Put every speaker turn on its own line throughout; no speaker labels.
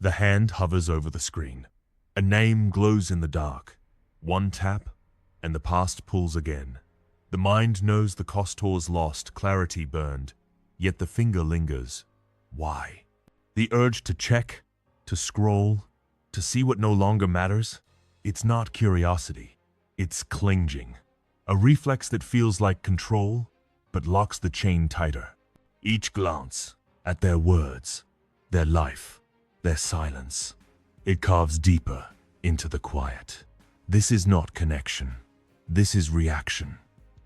The hand hovers over the screen. A name glows in the dark. One tap, and the past pulls again. The mind knows the Costor's lost, clarity burned, yet the finger lingers. Why? The urge to check, to scroll, to see what no longer matters? It's not curiosity. It's clinging. A reflex that feels like control, but locks the chain tighter. Each glance at their words, their life, their silence. It carves deeper into the quiet. This is not connection. This is reaction.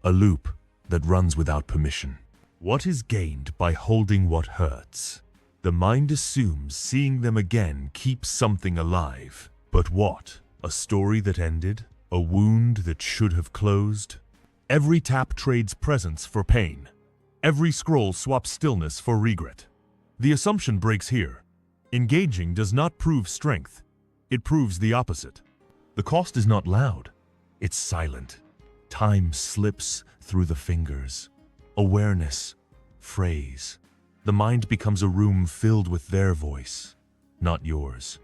A loop that runs without permission. What is gained by holding what hurts? The mind assumes seeing them again keeps something alive. But what? A story that ended? A wound that should have closed? Every tap trades presence for pain. Every scroll swaps stillness for regret. The assumption breaks here. Engaging does not prove strength. It proves the opposite. The cost is not loud. It's silent. Time slips through the fingers. Awareness, phrase. The mind becomes a room filled with their voice, not yours.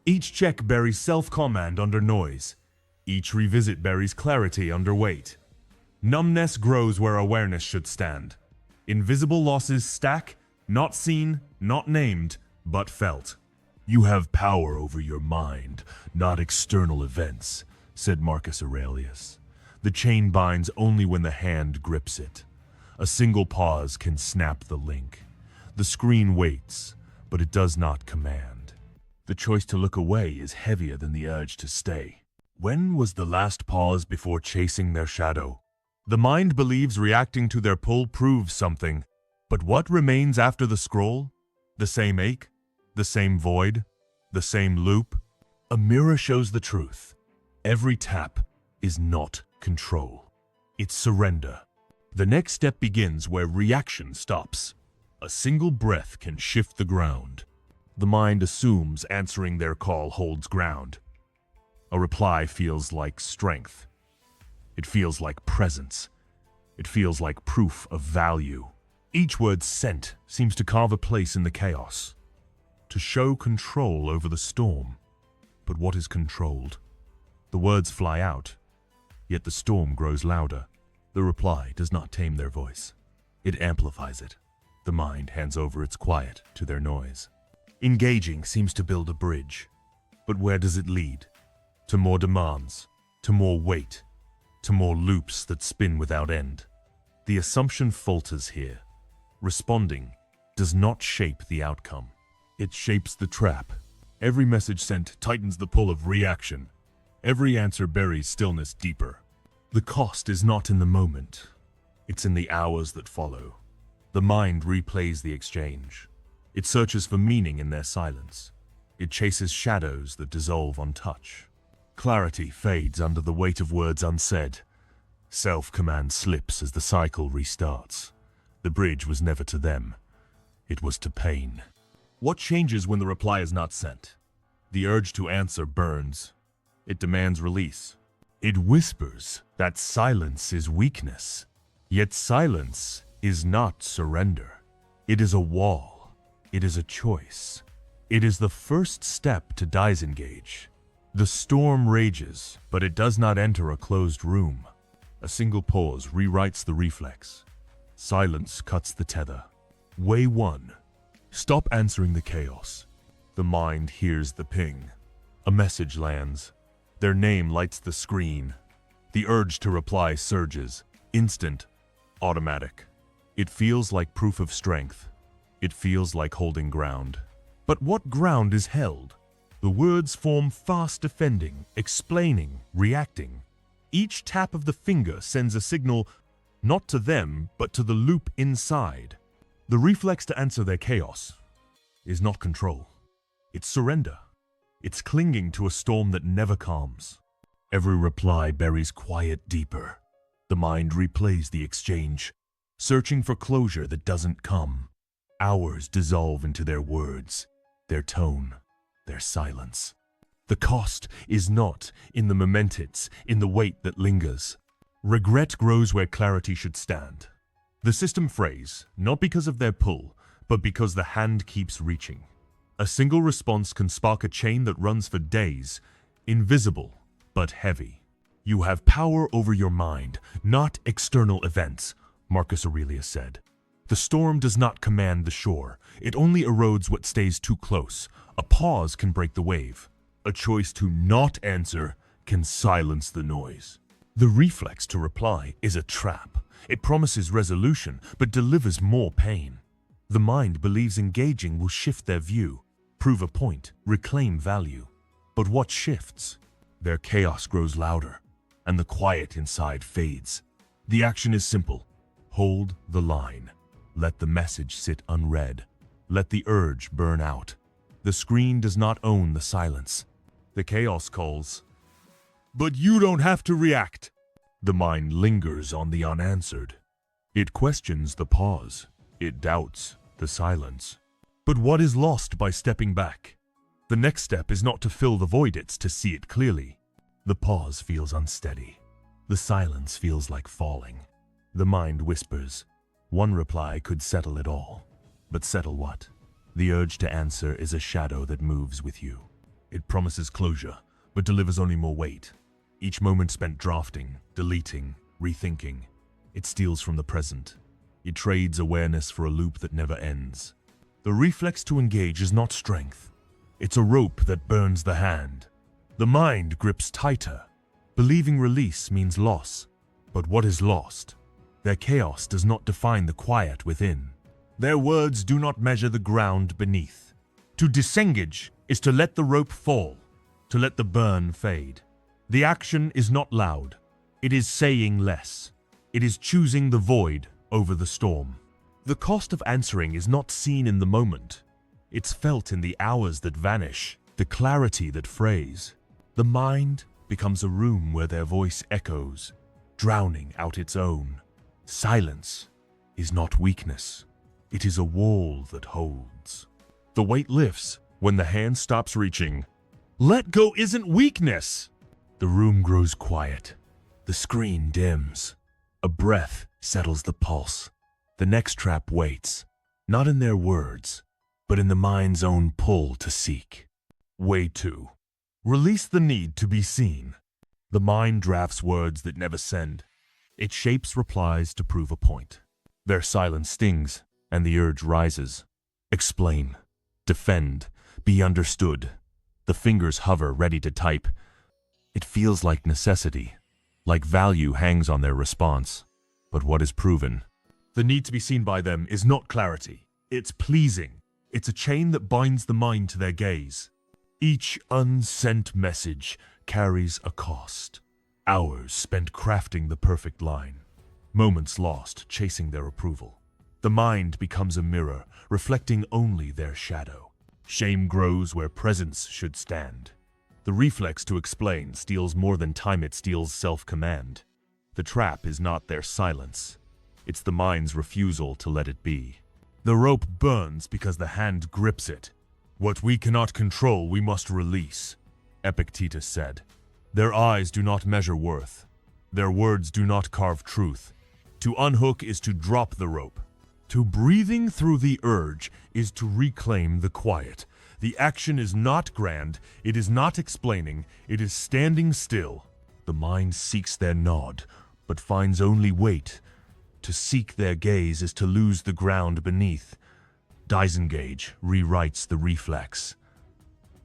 Each check buries self-command under noise. Each revisit buries clarity under weight. Numbness grows where awareness should stand. Invisible losses stack, not seen, not named, but felt. You have power over your mind, not external events, said Marcus Aurelius. The chain binds only when the hand grips it. A single pause can snap the link. The screen waits, but it does not command. The choice to look away is heavier than the urge to stay. When was the last pause before chasing their shadow? The mind believes reacting to their pull proves something. But what remains after the scroll? The same ache? The same void? The same loop? A mirror shows the truth. Every tap is not control. It's surrender. The next step begins where reaction stops. A single breath can shift the ground. The mind assumes answering their call holds ground. A reply feels like strength. It feels like presence. It feels like proof of value. Each word sent seems to carve a place in the chaos, to show control over the storm. But what is controlled? The words fly out, yet the storm grows louder. The reply does not tame their voice. It amplifies it. The mind hands over its quiet to their noise. Engaging seems to build a bridge. But where does it lead? To more demands, to more weight, to more loops that spin without end. The assumption falters here. Responding does not shape the outcome. It shapes the trap. Every message sent tightens the pull of reaction. Every answer buries stillness deeper. The cost is not in the moment. It's in the hours that follow. The mind replays the exchange. It searches for meaning in their silence. It chases shadows that dissolve on touch. Clarity fades under the weight of words unsaid. Self-command slips as the cycle restarts. The bridge was never to them. It was to pain. What changes when the reply is not sent? The urge to answer burns. It demands release. It whispers that silence is weakness. Yet silence is not surrender. It is a wall. It is a choice. It is the first step to disengage. The storm rages, but it does not enter a closed room. A single pause rewrites the reflex. Silence cuts the tether. Way 1. Stop answering the chaos. The mind hears the ping. A message lands. Their name lights the screen. The urge to reply surges. Instant. Automatic. It feels like proof of strength. It feels like holding ground. But what ground is held? The words form fast defending, explaining, reacting. Each tap of the finger sends a signal not to them, but to the loop inside. The reflex to answer their chaos is not control. It's surrender. It's clinging to a storm that never calms. Every reply buries quiet deeper. The mind replays the exchange, searching for closure that doesn't come. Hours dissolve into their words, their tone, their silence. The cost is not in the moment, it's in the weight that lingers. Regret grows where clarity should stand. The system frays, not because of their pull, but because the hand keeps reaching. A single response can spark a chain that runs for days, invisible but heavy. You have power over your mind, not external events, Marcus Aurelius said. The storm does not command the shore. It only erodes what stays too close. A pause can break the wave. A choice to not answer can silence the noise. The reflex to reply is a trap. It promises resolution, but delivers more pain. The mind believes engaging will shift their view, prove a point, reclaim value. But what shifts? Their chaos grows louder, and the quiet inside fades. The action is simple. Hold the line. Let the message sit unread. Let the urge burn out. The screen does not own the silence. The chaos calls. But you don't have to react. The mind lingers on the unanswered. It questions the pause. It doubts the silence. But what is lost by stepping back? The next step is not to fill the void, it's to see it clearly. The pause feels unsteady. The silence feels like falling. The mind whispers. One reply could settle it all. But settle what? The urge to answer is a shadow that moves with you. It promises closure, but delivers only more weight. Each moment spent drafting, deleting, rethinking. It steals from the present. It trades awareness for a loop that never ends. The reflex to engage is not strength. It's a rope that burns the hand. The mind grips tighter. Believing release means loss. But what is lost? Their chaos does not define the quiet within. Their words do not measure the ground beneath. To disengage is to let the rope fall, to let the burn fade. The action is not loud. It is saying less. It is choosing the void over the storm. The cost of answering is not seen in the moment. It's felt in the hours that vanish, the clarity that frays. The mind becomes a room where their voice echoes, drowning out its own. Silence is not weakness. It is a wall that holds. The weight lifts when the hand stops reaching. Let go isn't weakness. The room grows quiet. The screen dims. A breath settles the pulse. The next trap waits, not in their words, but in the mind's own pull to seek. Way 2. Release the need to be seen. The mind drafts words that never send. It shapes replies to prove a point. Their silence stings, and the urge rises. Explain, defend, be understood. The fingers hover, ready to type. It feels like necessity, like value hangs on their response. But what is proven? The need to be seen by them is not clarity. It's pleasing. It's a chain that binds the mind to their gaze. Each unsent message carries a cost. Hours spent crafting the perfect line. Moments lost chasing their approval. The mind becomes a mirror, reflecting only their shadow. Shame grows where presence should stand. The reflex to explain steals more than time, it steals self-command. The trap is not their silence. It's the mind's refusal to let it be. The rope burns because the hand grips it. What we cannot control, we must release, Epictetus said. Their eyes do not measure worth. Their words do not carve truth. To unhook is to drop the rope. To breathing through the urge is to reclaim the quiet. The action is not grand, it is not explaining, it is standing still. The mind seeks their nod, but finds only weight. To seek their gaze is to lose the ground beneath. Disengage rewrites the reflex.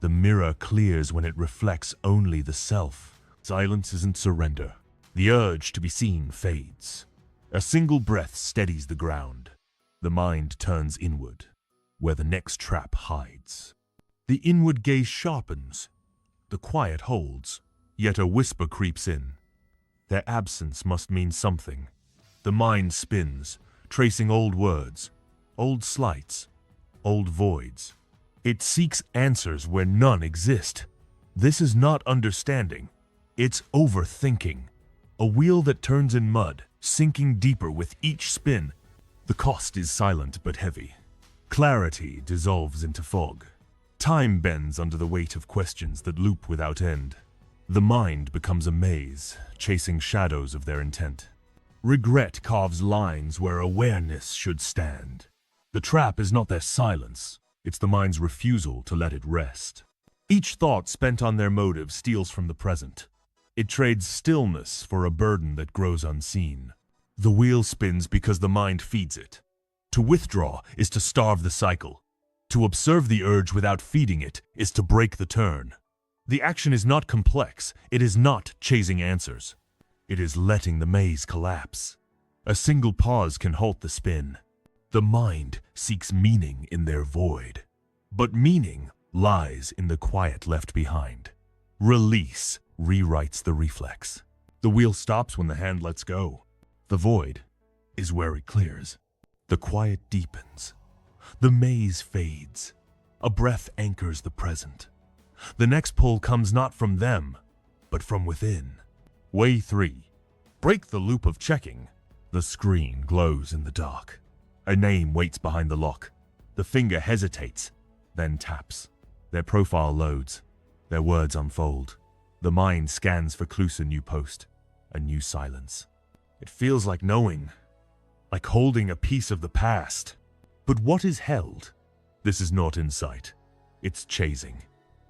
The mirror clears when it reflects only the self. Silence isn't surrender. The urge to be seen fades. A single breath steadies the ground. The mind turns inward, where the next trap hides. The inward gaze sharpens. The quiet holds, yet a whisper creeps in. Their absence must mean something. The mind spins, tracing old words, old slights, old voids. It seeks answers where none exist. This is not understanding. It's overthinking. A wheel that turns in mud, sinking deeper with each spin. The cost is silent but heavy. Clarity dissolves into fog. Time bends under the weight of questions that loop without end. The mind becomes a maze, chasing shadows of their intent. Regret carves lines where awareness should stand. The trap is not their silence. It's the mind's refusal to let it rest. Each thought spent on their motive steals from the present. It trades stillness for a burden that grows unseen. The wheel spins because the mind feeds it. To withdraw is to starve the cycle. To observe the urge without feeding it is to break the turn. The action is not complex. It is not chasing answers. It is letting the maze collapse. A single pause can halt the spin. The mind seeks meaning in their void. But meaning lies in the quiet left behind. Release rewrites the reflex. The wheel stops when the hand lets go. The void is where it clears. The quiet deepens. The maze fades. A breath anchors the present. The next pull comes not from them, but from within. Way 3. Break the loop of checking. The screen glows in the dark. A name waits behind the lock. The finger hesitates, then taps. Their profile loads. Their words unfold. The mind scans for clues. A new post. A new silence. It feels like knowing. Like holding a piece of the past. But what is held? This is not insight. It's chasing.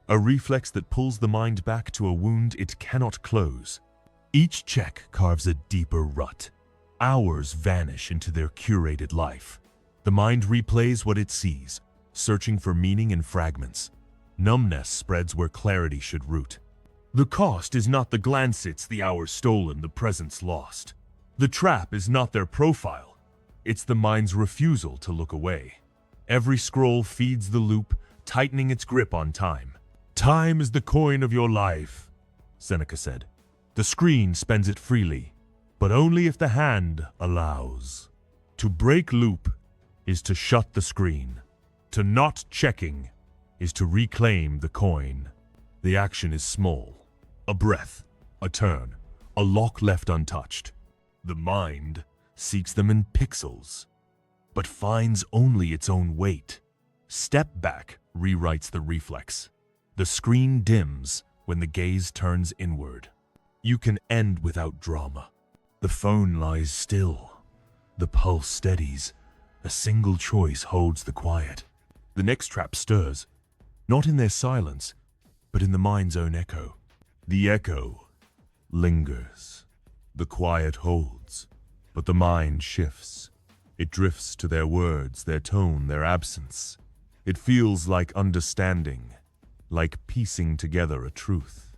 A reflex that pulls the mind back to a wound it cannot close. Each check carves a deeper rut. Hours vanish into their curated life. The mind replays what it sees, searching for meaning in fragments. Numbness spreads where clarity should root. The cost is not the glance, it's the hours stolen, the presence lost. The trap is not their profile. It's the mind's refusal to look away. Every scroll feeds the loop, tightening its grip on time. Time is the coin of your life, Seneca said. The screen spends it freely, but only if the hand allows. To break loop is to shut the screen. To not checking is to reclaim the coin. The action is small. A breath, a turn, a lock left untouched. The mind seeks them in pixels, but finds only its own weight. Step back rewrites the reflex. The screen dims when the gaze turns inward. You can end without drama. The phone lies still. The pulse steadies. A single choice holds the quiet. The next trap stirs, not in their silence, but in the mind's own echo. The echo lingers. The quiet holds, but the mind shifts. It drifts to their words, their tone, their absence. It feels like understanding, like piecing together a truth.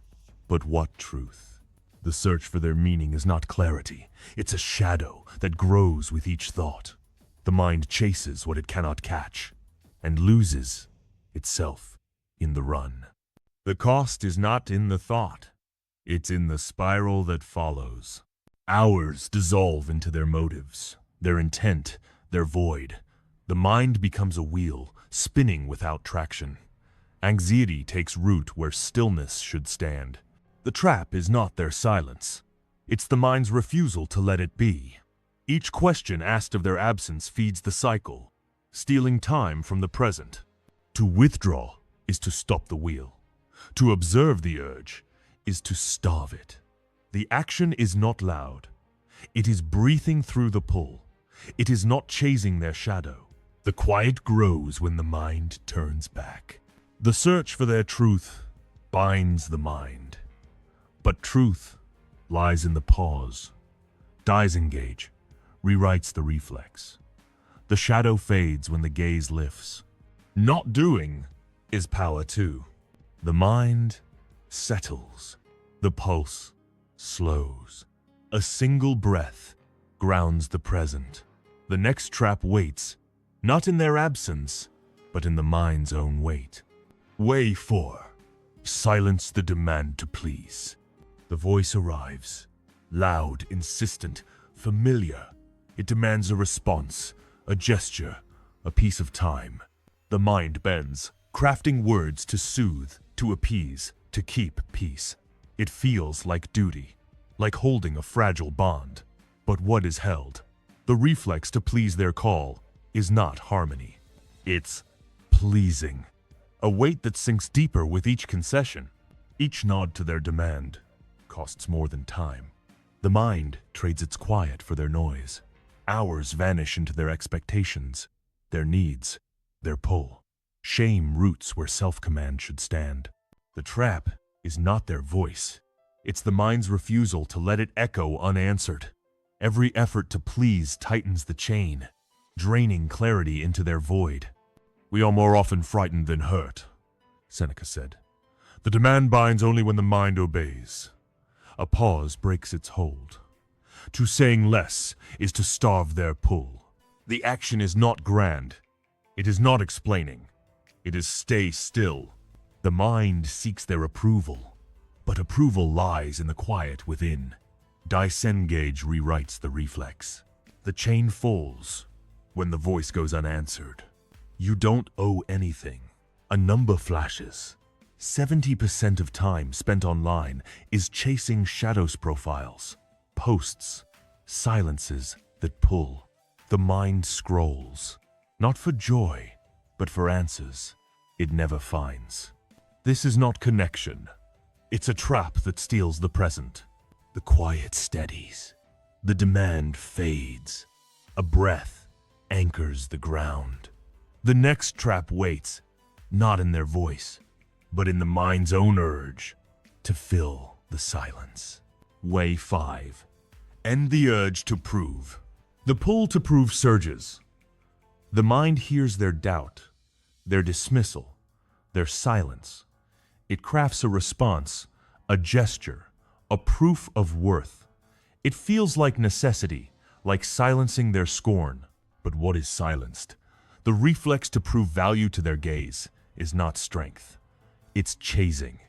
But what truth? The search for their meaning is not clarity. It's a shadow that grows with each thought. The mind chases what it cannot catch and loses itself in the run. The cost is not in the thought. It's in the spiral that follows. Hours dissolve into their motives, their intent, their void. The mind becomes a wheel, spinning without traction. Anxiety takes root where stillness should stand. The trap is not their silence. It's the mind's refusal to let it be. Each question asked of their absence feeds the cycle, stealing time from the present. To withdraw is to stop the wheel. To observe the urge is to starve it. The action is not loud. It is breathing through the pull. It is not chasing their shadow. The quiet grows when the mind turns back. The search for their truth binds the mind. But truth lies in the pause. Disengage rewrites the reflex. The shadow fades when the gaze lifts. Not doing is power too. The mind settles. The pulse slows. A single breath grounds the present. The next trap waits, not in their absence, but in the mind's own weight. Way 4. Silence the demand to please. The voice arrives. Loud, insistent, familiar. It demands a response, a gesture, a piece of time. The mind bends, crafting words to soothe, to appease, to keep peace. It feels like duty, like holding a fragile bond. But what is held? The reflex to please their call is not harmony. It's pleasing. A weight that sinks deeper with each concession. Each nod to their demand costs more than time. The mind trades its quiet for their noise. Hours vanish into their expectations, their needs, their pull. Shame roots where self-command should stand. The trap is not their voice. It's the mind's refusal to let it echo unanswered. Every effort to please tightens the chain, draining clarity into their void. "We are more often frightened than hurt," Seneca said. "The demand binds only when the mind obeys." A pause breaks its hold. To saying less is to starve their pull. The action is not grand. It is not explaining. It is stay still. The mind seeks their approval, but approval lies in the quiet within. Disengage rewrites the reflex. The chain falls when the voice goes unanswered. You don't owe anything. A number flashes. 70% of time spent online is chasing shadows profiles, posts, silences that pull. The mind scrolls, not for joy, but for answers it never finds. This is not connection. It's a trap that steals the present. The quiet steadies. The demand fades. A breath anchors the ground. The next trap waits, not in their voice, but in the mind's own urge to fill the silence. Way 5. End the urge to prove. The pull to prove surges. The mind hears their doubt, their dismissal, their silence. It crafts a response, a gesture, a proof of worth. It feels like necessity, like silencing their scorn. But what is silenced? The reflex to prove value to their gaze is not strength. It's chasing,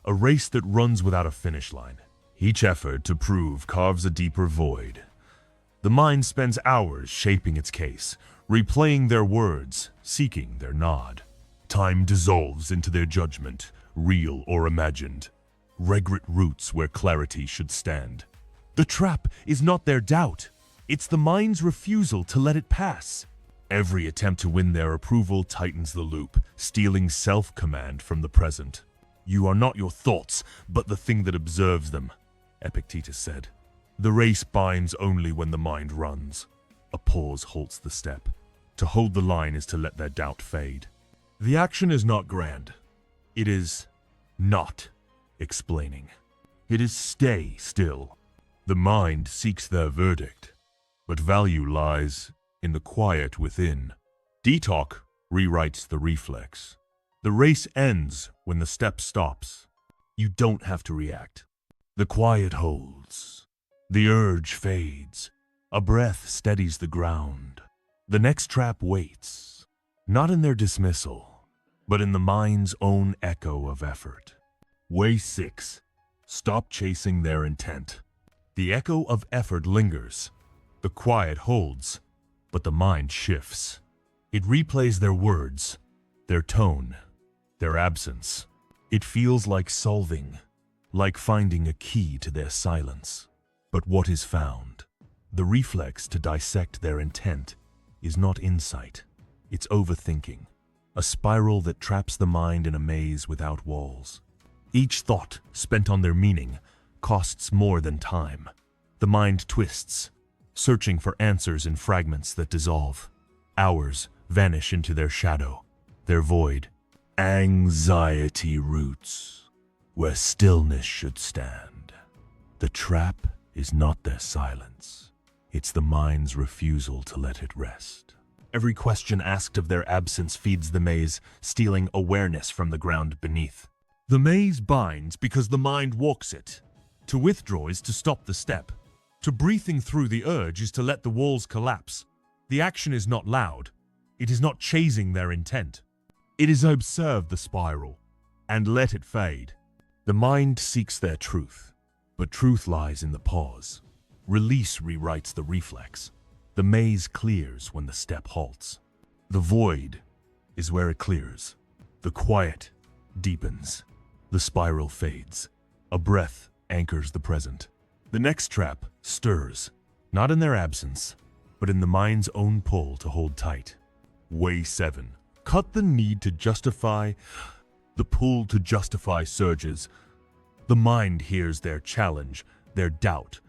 a race that runs without a finish line. Each effort to prove carves a deeper void. The mind spends hours shaping its case, replaying their words, seeking their nod. Time dissolves into their judgment, real or imagined. Regret roots where clarity should stand. The trap is not their doubt. It's the mind's refusal to let it pass. Every attempt to win their approval tightens the loop, stealing self-command from the present. You are not your thoughts, but the thing that observes them, Epictetus said. The race binds only when the mind runs. A pause halts the step. To hold the line is to let their doubt fade. The action is not grand. It is not explaining. It is stay still. The mind seeks their verdict, but value lies in the quiet within. Detox rewrites the reflex. The race ends when the step stops. You don't have to react. The quiet holds. The urge fades. A breath steadies the ground. The next trap waits, not in their dismissal, but in the mind's own echo of effort. Way 6. Stop chasing their intent. The echo of effort lingers. The quiet holds, but the mind shifts. It replays their words, their tone, their absence. It feels like solving, like finding a key to their silence. But what is found? The reflex to dissect their intent is not insight. It's overthinking, a spiral that traps the mind in a maze without walls. Each thought spent on their meaning costs more than time. The mind twists, searching for answers in fragments that dissolve. Hours vanish into their shadow, their void. Anxiety roots where stillness should stand. The trap is not their silence. It's the mind's refusal to let it rest. Every question asked of their absence feeds the maze, stealing awareness from the ground beneath. The maze binds because the mind walks it. To withdraw is to stop the step. To breathing through the urge is to let the walls collapse. The action is not loud. It is not chasing their intent. It is observe the spiral and let it fade. The mind seeks their truth, but truth lies in the pause. Release rewrites the reflex. The maze clears when the step halts. The void is where it clears. The quiet deepens. The spiral fades. A breath anchors the present. The next trap stirs, not in their absence, but in the mind's own pull to hold tight. Way 7. Cut the need to justify. The pull to justify surges. The mind hears their challenge, their doubt,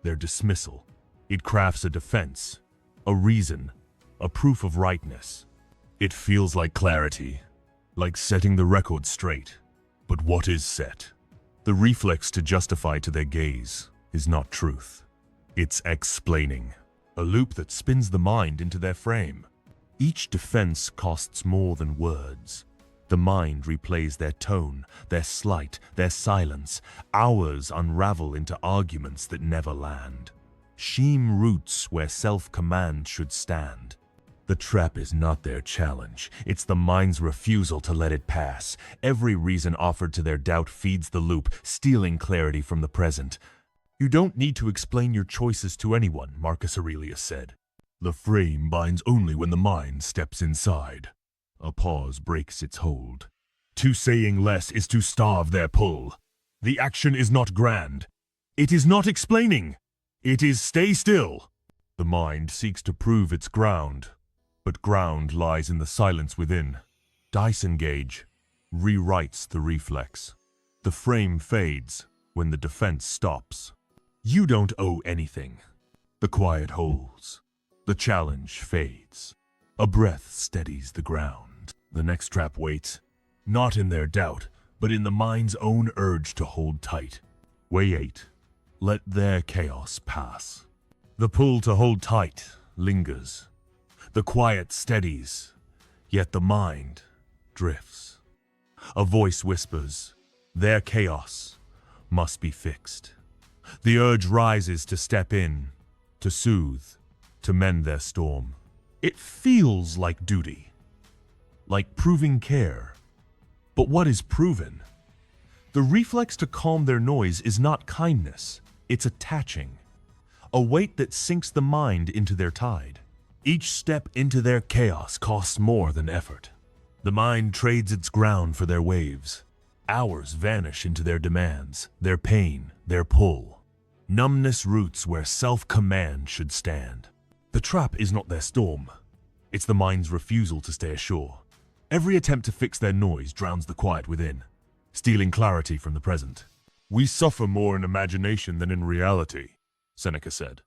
their dismissal. It crafts a defense, a reason, a proof of rightness. It feels like clarity, like setting the record straight. But what is set? The reflex to justify to their gaze is not truth. It's explaining, a loop that spins the mind into their frame. Each defense costs more than words. The mind replays their tone, their slight, their silence. Hours unravel into arguments that never land. Shame roots where self-command should stand. The trap is not their challenge. It's the mind's refusal to let it pass. Every reason offered to their doubt feeds the loop, stealing clarity from the present. You don't need to explain your choices to anyone, Marcus Aurelius said. The frame binds only when the mind steps inside. A pause breaks its hold. To saying less is to starve their pull. The action is not grand. It is not explaining. It is stay still. The mind seeks to prove its ground, but ground lies in the silence within. Disengage rewrites the reflex. The frame fades when the defense stops. You don't owe anything. The quiet holds. The challenge fades. A breath steadies the ground. The next trap waits, not in their doubt, but in the mind's own urge to hold tight. Way 8. Let their chaos pass. The pull to hold tight lingers. The quiet steadies, yet the mind drifts. A voice whispers, their chaos must be fixed. The urge rises to step in, to soothe, to mend their storm. It feels like duty, like proving care. But what is proven? The reflex to calm their noise is not kindness, it's attaching. A weight that sinks the mind into their tide. Each step into their chaos costs more than effort. The mind trades its ground for their waves. Hours vanish into their demands, their pain, their pull. Numbness roots where self-command should stand. The trap is not their storm. It's the mind's refusal to stay ashore. Every attempt to fix their noise drowns the quiet within, stealing clarity from the present. We suffer more in imagination than in reality, Seneca said.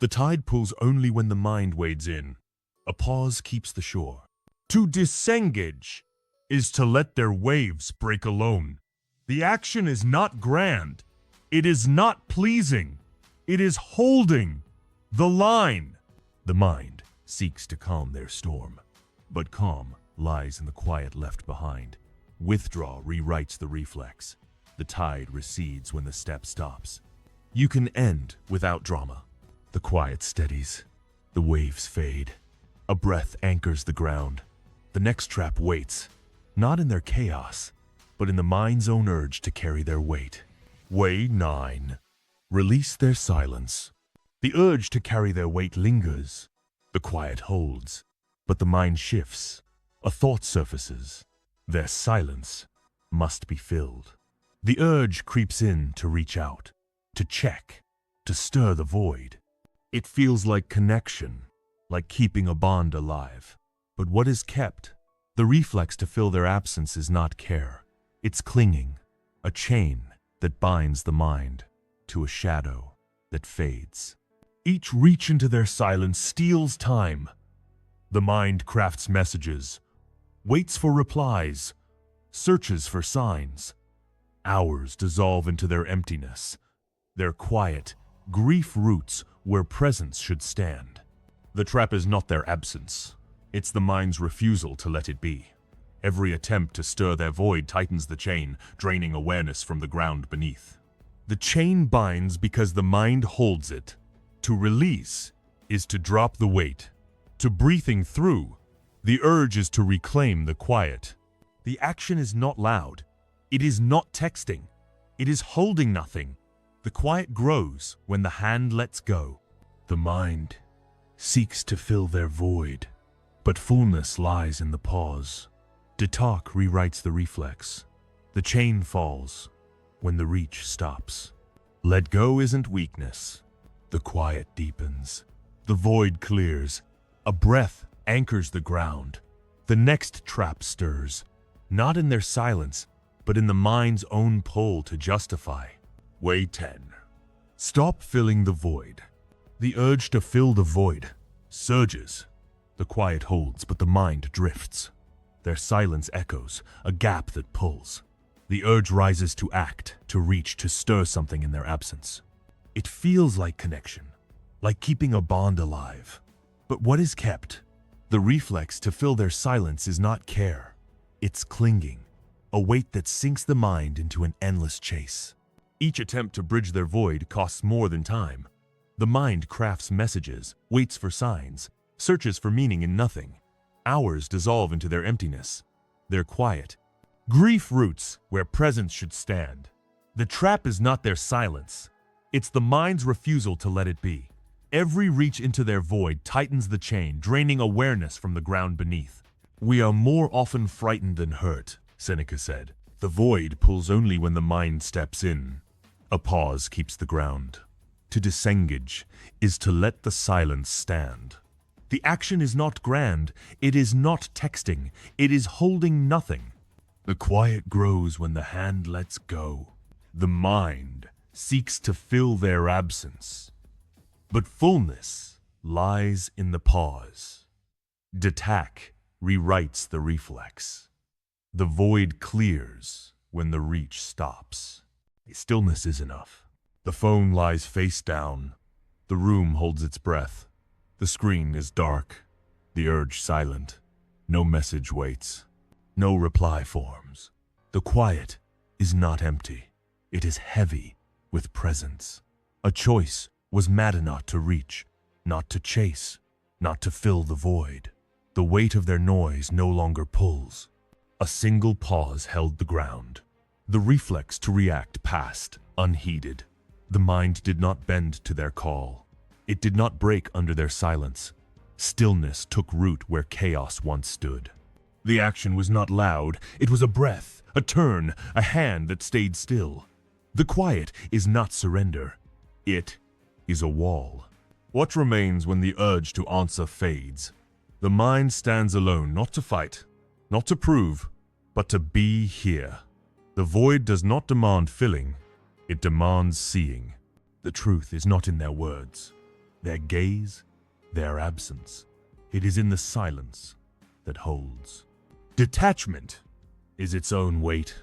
The tide pulls only when the mind wades in. A pause keeps the shore. To disengage is to let their waves break alone. The action is not grand. It is not pleasing. It is holding the line. The mind seeks to calm their storm, but calm lies in the quiet left behind. Withdraw rewrites the reflex. The tide recedes when the step stops. You can end without drama. The quiet steadies. The waves fade. A breath anchors the ground. The next trap waits, not in their chaos, but in the mind's own urge to carry their weight. Way 9. Release their silence. The urge to carry their weight lingers. The quiet holds, but the mind shifts. A thought surfaces. Their silence must be filled. The urge creeps in to reach out, to check, to stir the void. It feels like connection, like keeping a bond alive. But what is kept? The reflex to fill their absence is not care. It's clinging, a chain that binds the mind to a shadow that fades. Each reach into their silence steals time. The mind crafts messages, waits for replies, searches for signs. Hours dissolve into their emptiness. Their quiet, grief roots where presence should stand. The trap is not their absence. It's the mind's refusal to let it be. Every attempt to stir their void tightens the chain, draining awareness from the ground beneath. The chain binds because the mind holds it. To release is to drop the weight. To breathing through, the urge is to reclaim the quiet. The action is not loud. It is not texting. It is holding nothing. The quiet grows when the hand lets go. The mind seeks to fill their void, but fullness lies in the pause. De talk rewrites the reflex. The chain falls when the reach stops. Let go isn't weakness. The quiet deepens. The void clears. A breath anchors the ground. The next trap stirs, not in their silence, but in the mind's own pull to justify. Way 10. Stop filling the void. The urge to fill the void surges. The quiet holds, but the mind drifts. Their silence echoes, a gap that pulls. The urge rises to act, to reach, to stir something in their absence. It feels like connection, like keeping a bond alive. But what is kept? The reflex to fill their silence is not care. It's clinging, a weight that sinks the mind into an endless chase. Each attempt to bridge their void costs more than time. The mind crafts messages, waits for signs, searches for meaning in nothing. Hours dissolve into their emptiness. They're quiet. Grief roots where presence should stand. The trap is not their silence. It's the mind's refusal to let it be. Every reach into their void tightens the chain, draining awareness from the ground beneath. We are more often frightened than hurt, Seneca said. The void pulls only when the mind steps in. A pause keeps the ground. To disengage is to let the silence stand. The action is not grand, it is not texting, it is holding nothing. The quiet grows when the hand lets go. The mind seeks to fill their absence. But fullness lies in the pause. Detach rewrites the reflex. The void clears when the reach stops. Stillness is enough. The phone lies face down. The room holds its breath. The screen is dark. The urge silent. No message waits. No reply forms. The quiet is not empty. It is heavy with presence. A choice was mad enough to reach, not to chase, not to fill the void. The weight of their noise no longer pulls. A single pause held the ground. The reflex to react passed, unheeded. The mind did not bend to their call. It did not break under their silence. Stillness took root where chaos once stood. The action was not loud. It was a breath, a turn, a hand that stayed still. The quiet is not surrender. It is a wall. What remains when the urge to answer fades? The mind stands alone, not to fight, not to prove, but to be here. The void does not demand filling, it demands seeing. The truth is not in their words, their gaze, their absence. It is in the silence that holds. Detachment is its own weight.